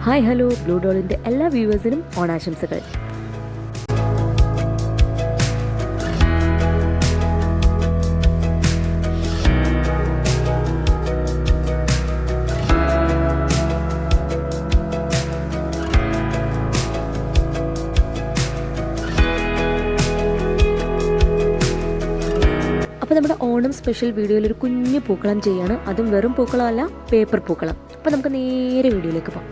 Hi hello ബ്ലൂഡോളിൻ്റെ എല്ലാ വ്യൂവേഴ്സിനും ഓണാശംസകൾ. അപ്പോൾ നമ്മുടെ ഓണം സ്പെഷ്യൽ വീഡിയോയിൽ ഒരു കുഞ്ഞു പൂക്കളം ചെയ്യാണ്. അതും വെറും പൂക്കളമല്ല, പേപ്പർ പൂക്കളം. അപ്പോൾ നമുക്ക് നേരെ വീഡിയോയിലേക്ക് പോകാം.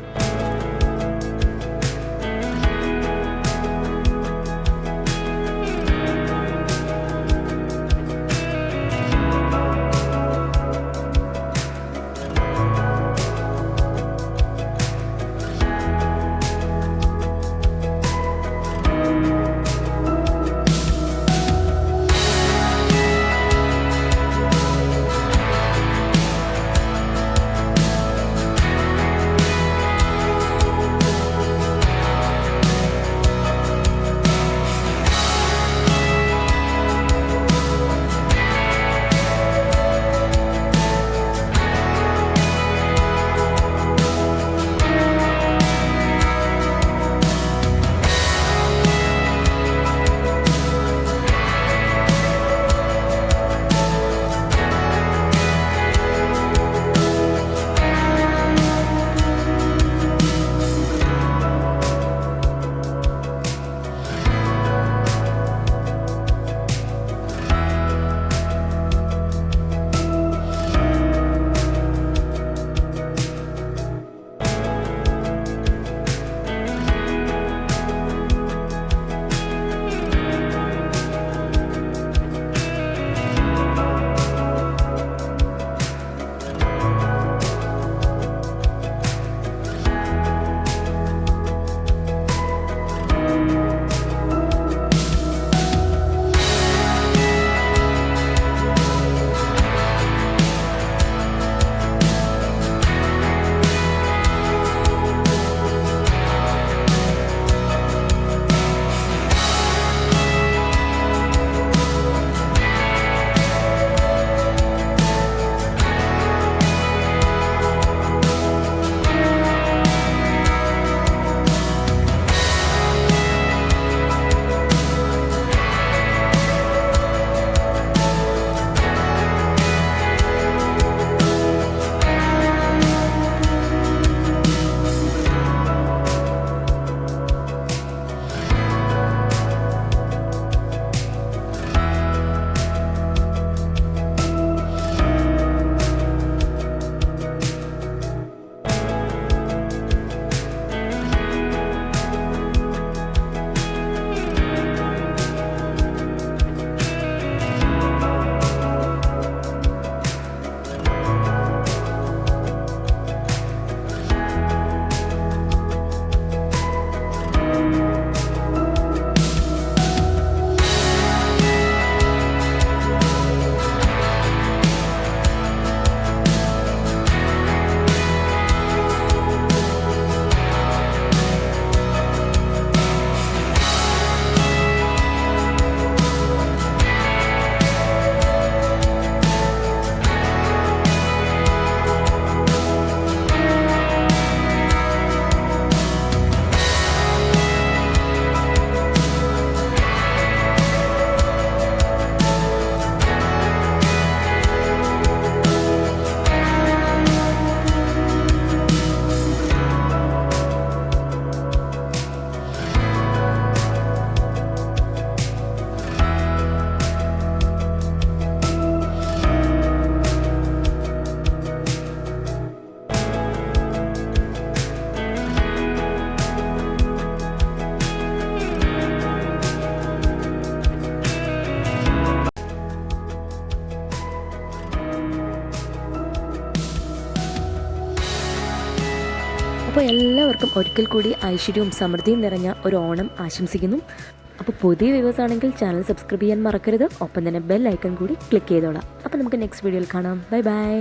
അപ്പോൾ എല്ലാവർക്കും ഒരിക്കൽ കൂടി ഐശ്വര്യവും സമൃദ്ധിയും നിറഞ്ഞ ഒരു ഓണം ആശംസിക്കുന്നു. അപ്പോൾ പുതിയ വ്യൂവേഴ്സ് ആണെങ്കിൽ ചാനൽ സബ്സ്ക്രൈബ് ചെയ്യാൻ മറക്കരുത്. ഒപ്പം തന്നെ ബെൽ ഐക്കൺ കൂടി ക്ലിക്ക് ചെയ്തോളാം. അപ്പോൾ നമുക്ക് നെക്സ്റ്റ് വീഡിയോയിൽ കാണാം. Bye bye.